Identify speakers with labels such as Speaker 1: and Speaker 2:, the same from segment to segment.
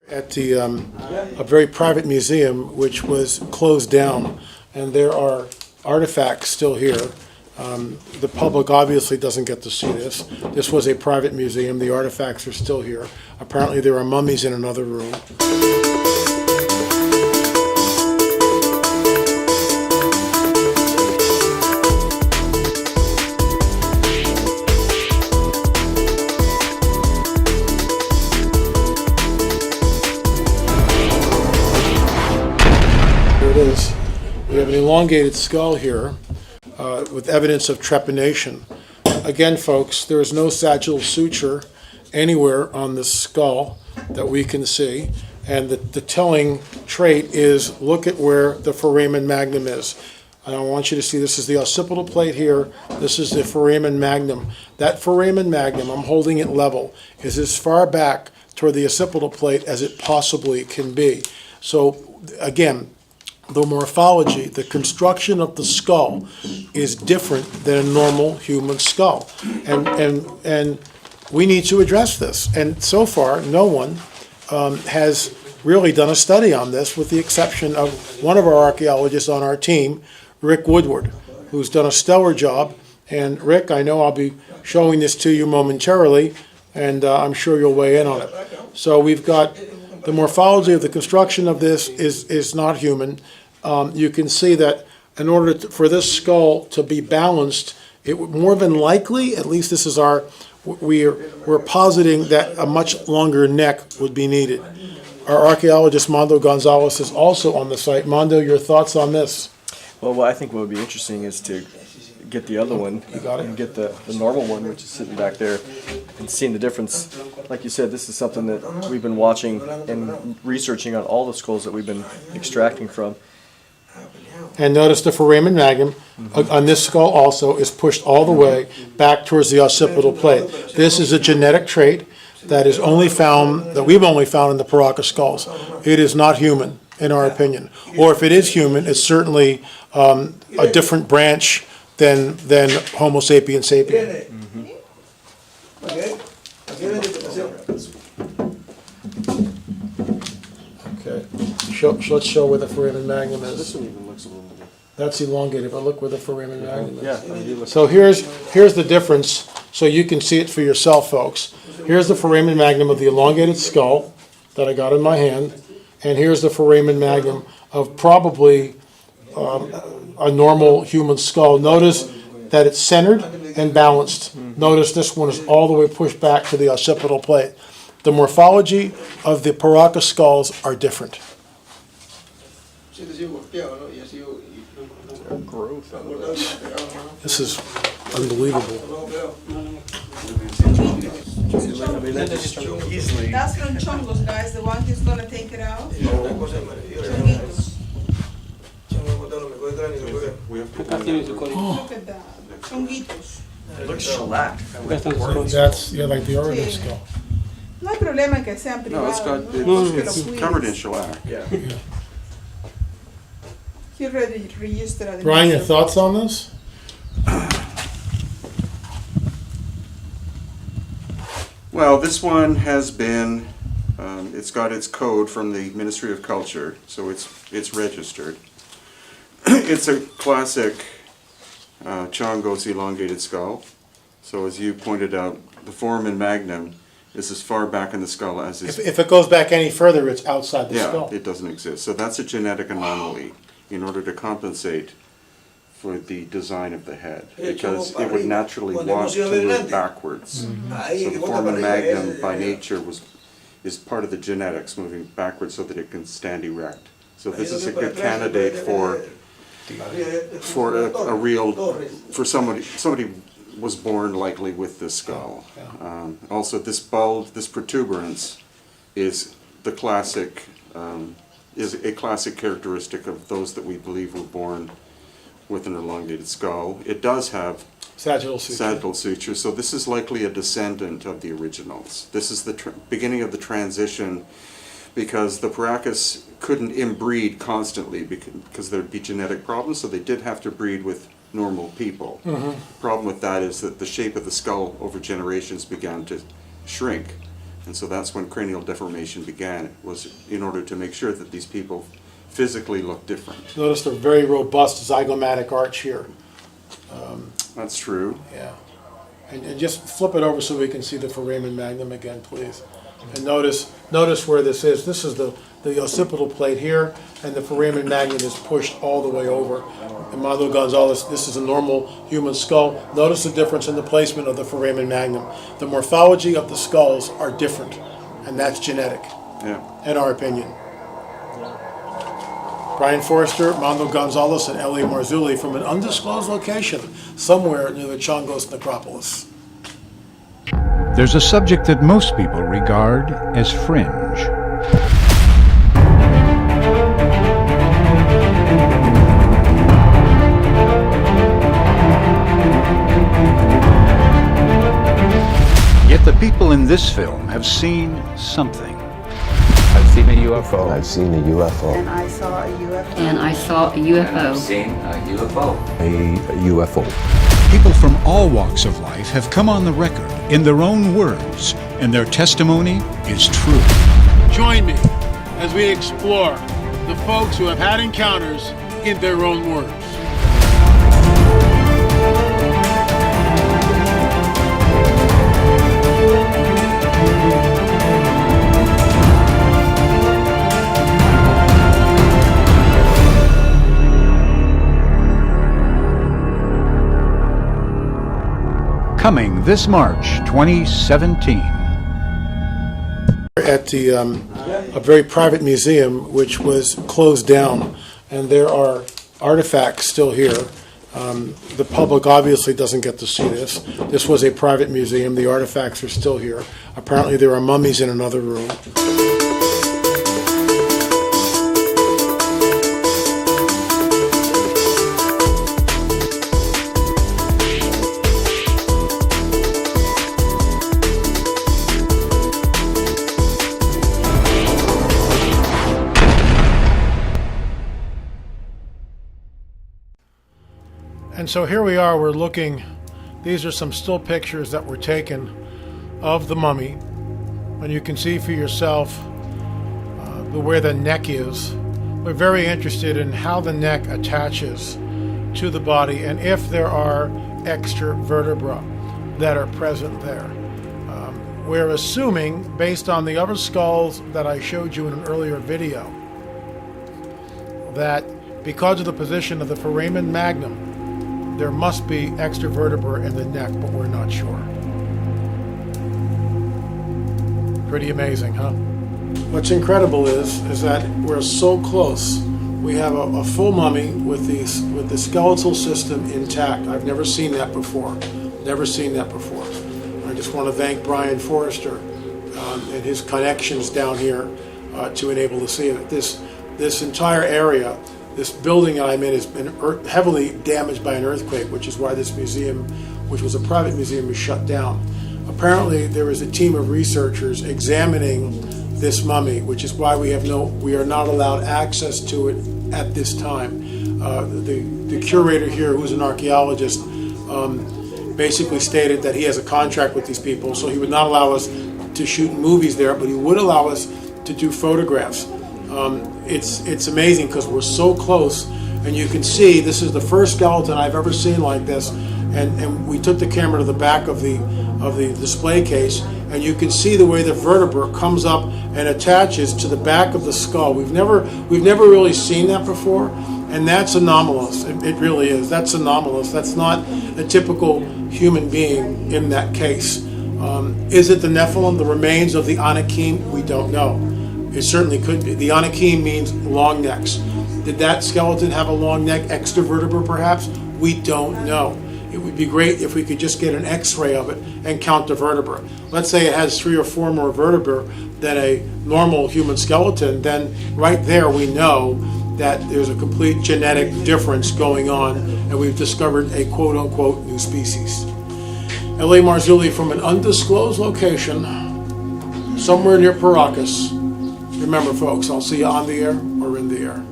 Speaker 1: At the a very private museum which was closed down, and there are artifacts still here. The public obviously doesn't get to see this. This was a private museum. The artifacts are still here. Apparently there are mummies in another room. Here it is. We have an elongated skull here with evidence of trepanation. Again, folks, there is no sagittal suture anywhere on the skull that we can see. And the telling trait is, look at where the foramen magnum is. And I want you to see, this is the occipital plate here. This is the foramen magnum. That foramen magnum, I'm holding it level, is as far back toward the occipital plate as it possibly can be. So, again, the morphology, the construction of the skull is different than a normal human skull. And we need to address this. And so far, no one has really done a study on this, with the exception of one of our archaeologists on our team, Rick Woodward, who's done a stellar job. And Rick, I know I'll be showing this to you momentarily, and I'm sure you'll weigh in on it. So we've got the morphology of the construction of this is not human. You can see that in order for this skull to be balanced, it would more than likely, at least this is we're positing that a much longer neck would be needed. Our archaeologist Mondo Gonzalez is also on the site. Mondo, your thoughts on this?
Speaker 2: Well, what I think what would be interesting is to get the other one and get the normal one, which is sitting back there, and seeing the difference. Like you said, this is something that we've been watching and researching on all the skulls that we've been extracting from.
Speaker 1: And notice the foramen magnum on this skull also is pushed all the way back towards the occipital plate. This is a genetic trait that is only found, that we've only found in the Paracas skulls. It is not human, in our opinion. Or if it is human, it's certainly a different branch than Homo sapiens sapien. Okay, let's show where the foramen magnum is.
Speaker 2: This one even looks a little bit.
Speaker 1: That's elongated, but look where the foramen magnum is.
Speaker 2: Yeah.
Speaker 1: So here's the difference, so you can see it for yourself, folks. Here's the foramen magnum of the elongated skull that I got in my hand, and here's the foramen magnum of probably a normal human skull. Notice that it's centered and balanced. Notice this one is all the way pushed back to the occipital plate. The morphology of the Paracas skulls are different. This is unbelievable.
Speaker 3: That's from Chongos, guys. The one who's gonna take it out. Chonguitos. Look at that. Chonguitos.
Speaker 2: It looks shellacked.
Speaker 1: That's, yeah, like the Oregon skull.
Speaker 3: No hay problema en que sean
Speaker 4: No,
Speaker 3: privados.
Speaker 4: it's covered in shellac.
Speaker 2: Yeah.
Speaker 3: He already registered.
Speaker 1: Brian, your thoughts on this?
Speaker 4: Well, this one has been, it's got its code from the Ministry of Culture, so it's registered. It's a classic Chongos elongated skull. So as you pointed out, the foramen magnum is as far back in the skull as is.
Speaker 1: If it goes back any further, it's outside the skull.
Speaker 4: Yeah, it doesn't exist. So that's a genetic anomaly in order to compensate for the design of the head, because it would naturally want to move backwards. So the foramen magnum by nature is part of the genetics, moving backwards so that it can stand erect. So this is a good candidate for a real, for somebody was born likely with this skull. Also, this bulge, this protuberance, is the classic, is a classic characteristic of those that we believe were born with an elongated skull. It does have sagittal suture, so this is likely a descendant of the originals. This is the beginning of the transition, because the Paracas couldn't inbreed constantly because there'd be genetic problems, so they did have to breed with normal people. The problem with that is that the shape of the skull over generations began to shrink, And so that's when cranial deformation began. It was in order to make sure that these people physically look different.
Speaker 1: Notice the very robust zygomatic arch here.
Speaker 4: That's true.
Speaker 1: Yeah. And just flip it over so we can see the foramen magnum again, please. And notice where this is. This is the occipital plate here, and the foramen magnum is pushed all the way over. And Manuel Gonzalez, this is a normal human skull. Notice the difference in the placement of the foramen magnum. The morphology of the skulls are different, and that's genetic, in our opinion. Brian Foerster, Manuel Gonzalez, and L.A. Marzulli from an undisclosed location somewhere near the Chongos necropolis.
Speaker 5: There's a subject that most people regard as fringe. Yet the people in this film have seen something.
Speaker 6: I've seen a UFO.
Speaker 7: I've seen a UFO.
Speaker 8: And I saw a UFO.
Speaker 9: And I saw a UFO.
Speaker 6: I've seen a UFO.
Speaker 7: A UFO.
Speaker 5: People from all walks of life have come on the record in their own words, and their testimony is true.
Speaker 1: Join me as we explore the folks who have had encounters in their own words.
Speaker 5: Coming this March 2017.
Speaker 1: At the a very private museum which was closed down, and there are artifacts still here. The public obviously doesn't get to see this. This was a private museum. The artifacts are still here. Apparently there are mummies in another room. And so here we are, we're looking, these are some still pictures that were taken of the mummy, and you can see for yourself where the neck is. We're very interested in how the neck attaches to the body and if there are extra vertebrae that are present there. We're assuming, based on the other skulls that I showed you in an earlier video, that because of the position of the foramen magnum, there must be extra vertebrae in the neck, but we're not sure. Pretty amazing, huh? What's incredible is that we're so close. We have a full mummy with the skeletal system intact. I've never seen that before. Never seen that before. I just want to thank Brian Foerster and his connections down here to enable to see it. This entire area, this building that I'm in has been heavily damaged by an earthquake, which is why this museum, which was a private museum, is shut down. Apparently there is a team of researchers examining this mummy, which is why we are not allowed access to it at this time. The curator here, who's an archaeologist, basically stated that he has a contract with these people, so he would not allow us to shoot movies there, but he would allow us to do photographs. It's amazing because we're so close, and you can see this is the first skeleton I've ever seen like this, and we took the camera to the back of the display case, and you can see the way the vertebra comes up and attaches to the back of the skull. We've never really seen that before, and that's anomalous. It really is. That's anomalous. That's not a typical human being in that case. Is it the Nephilim, the remains of the Anakim? We don't know. It certainly could be. The Anakim means long necks. Did that skeleton have a long neck, extra vertebra perhaps? We don't know. It would be great if we could just get an x-ray of it and count the vertebra. Let's say it has 3 or 4 more vertebrae than a normal human skeleton, then right there we know that there's a complete genetic difference going on, and we've discovered a quote-unquote new species. L.A. Marzulli from an undisclosed location somewhere near Paracas. Remember, folks, I'll see you on the air or in the air.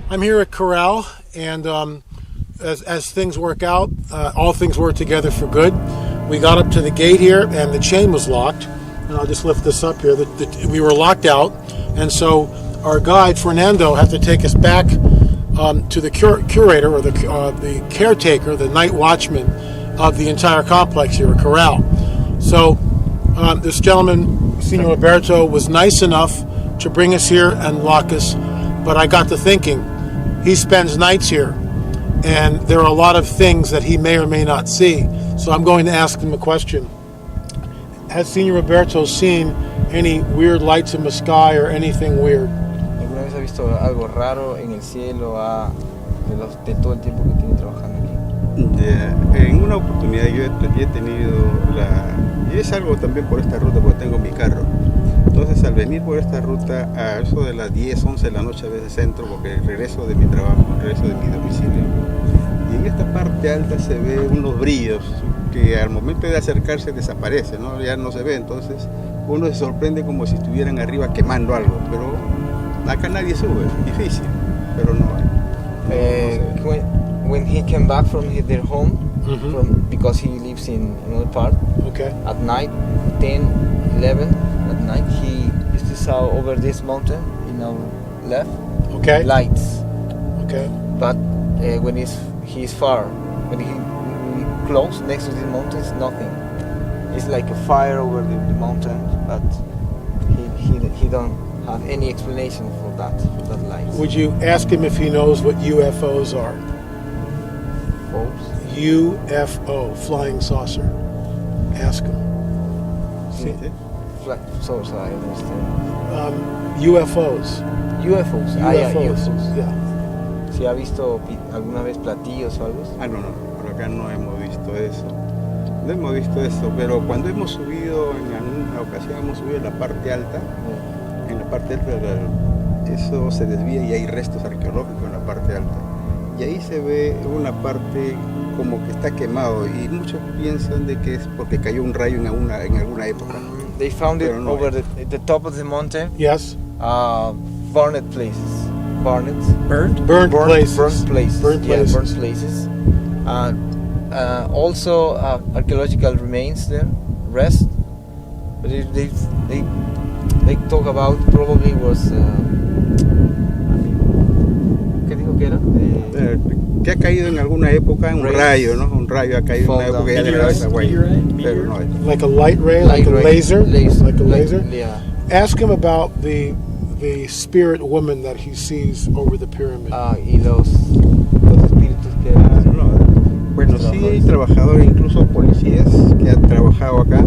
Speaker 1: I'm here at Corral And as things work out, all things work together for good. We got up to the gate here, and the chain was locked. And I'll just lift this up here. We were locked out, and so our guide Fernando had to take us back to the curator or the caretaker, the night watchman of the entire complex here, corral. So this gentleman, Senor Roberto, was nice enough to bring us here and lock us. But I got to thinking, he spends nights here, and there are a lot of things that he may or may not see. So I'm going to ask him a question. Has Senor Roberto seen any weird lights in the sky or anything weird?
Speaker 8: ¿Alguna vez ha visto algo raro en el cielo de todo el tiempo que tiene trabajando aquí?
Speaker 9: En una oportunidad yo he tenido y es algo también por esta ruta porque tengo mi carro. Entonces al venir por esta ruta a eso de las 10, 11 de la noche a veces entro porque regreso de mi trabajo, regreso de mi domicilio. Y en esta parte alta se ve unos brillos que al momento de acercarse desaparece, ¿no? Ya no se ve, entonces uno se sorprende como si estuvieran arriba quemando algo, pero acá nadie sube, es difícil, pero no hay.
Speaker 8: When he came back from their home, because he lives in another part,
Speaker 1: Okay.
Speaker 8: at night, 10, 11 at night, he used to saw over this mountain in our left,
Speaker 1: Okay.
Speaker 8: lights.
Speaker 1: Okay.
Speaker 8: But when he's far, when he close next to the mountains, nothing. It's like a fire over the mountain, but he don't have any explanation for that light.
Speaker 1: Would you ask him if he knows what UFOs are? UFO, flying saucer. Ask him. See?
Speaker 8: So I understand.
Speaker 1: UFOs.
Speaker 8: UFOs. Yeah, UFOs.
Speaker 1: Yeah.
Speaker 8: ¿Si ha visto alguna vez platillos o algo?
Speaker 9: No, por acá no hemos visto eso. No hemos visto eso, pero cuando hemos subido, en alguna ocasión hemos subido en la parte alta, eso se desvía y hay restos arqueológicos en la parte alta. Y ahí se ve una parte como que está quemado y muchos piensan de que es porque cayó un rayo en alguna época.
Speaker 8: They found it
Speaker 9: Pero no
Speaker 8: over the top of the mountain.
Speaker 1: Yes.
Speaker 8: Burned places. Burned
Speaker 1: places.
Speaker 8: Burnt places.
Speaker 1: Burnt
Speaker 8: Yeah,
Speaker 1: places.
Speaker 8: burnt places. Also archaeological remains there, rest. But they talk about probably was. ¿Qué dijo que era?
Speaker 9: Que ha caído en alguna época un rayo, ¿no? Un rayo ha caído en una época y ha dejado esa huella. Pero no es.
Speaker 1: Like a light ray, like a laser? Like a laser?
Speaker 8: Yeah.
Speaker 1: Ask him about the spirit woman that he sees over the pyramid.
Speaker 8: Y los espíritus que.
Speaker 9: Bueno, sí hay trabajadores, incluso policías que han trabajado acá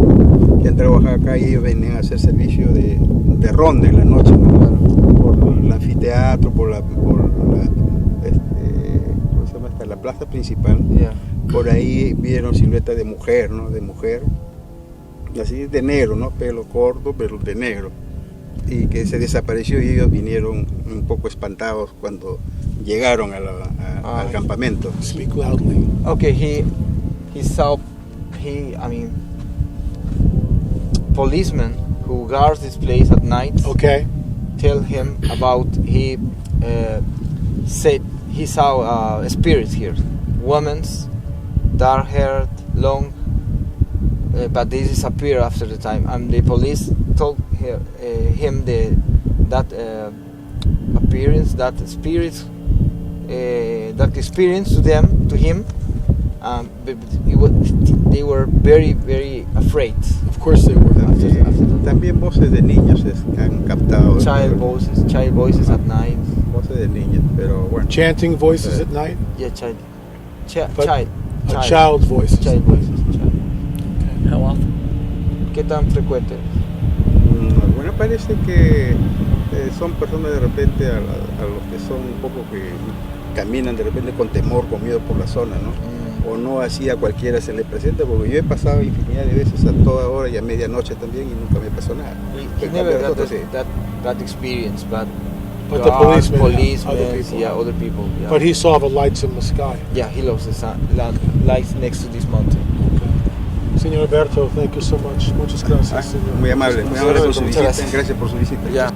Speaker 9: y ellos venían a hacer servicio de ronda en la noche, ¿no? Por el anfiteatro, por la ¿cómo se llama? Hasta la plaza principal.
Speaker 8: Yeah.
Speaker 9: Por ahí vieron silueta de mujer, ¿no? De mujer, así de negro, ¿no? Pelo corto, pero de negro. Y que se desapareció y ellos vinieron un poco espantados cuando llegaron al campamento.
Speaker 1: Speak loudly.
Speaker 8: Okay, he saw policemen who guards this place at night.
Speaker 1: Okay.
Speaker 8: Tell him about he said he saw spirits here, women's, dark-haired, long, but they disappear after the time. And the police told him that appearance, that spirits, that experience to him. But they were very, very afraid.
Speaker 1: Of course they were.
Speaker 9: También voces de niños han captado.
Speaker 8: Child voices at night.
Speaker 9: Voces de niños, pero bueno.
Speaker 1: Chanting voices at night?
Speaker 8: Yeah, child
Speaker 1: voices.
Speaker 8: Child voices.
Speaker 10: How often?
Speaker 8: ¿Qué tan frecuente?
Speaker 9: Bueno, parece que son personas de repente a los que son un poco que caminan de repente con temor, con miedo por la zona, ¿no? O no así a cualquiera se le presenta, porque yo he pasado infinidad de veces a toda hora y a medianoche también y nunca me pasó nada.
Speaker 8: He never got that experience, but
Speaker 1: the policemen,
Speaker 8: other people. Yeah.
Speaker 1: But he saw the lights in the sky.
Speaker 8: Yeah, he loves the sun, lights next to this mountain.
Speaker 1: Señor Alberto, thank you so much. Muchas gracias, señor.
Speaker 9: Muy amable por su visita. Gracias por su visita.
Speaker 8: Yeah.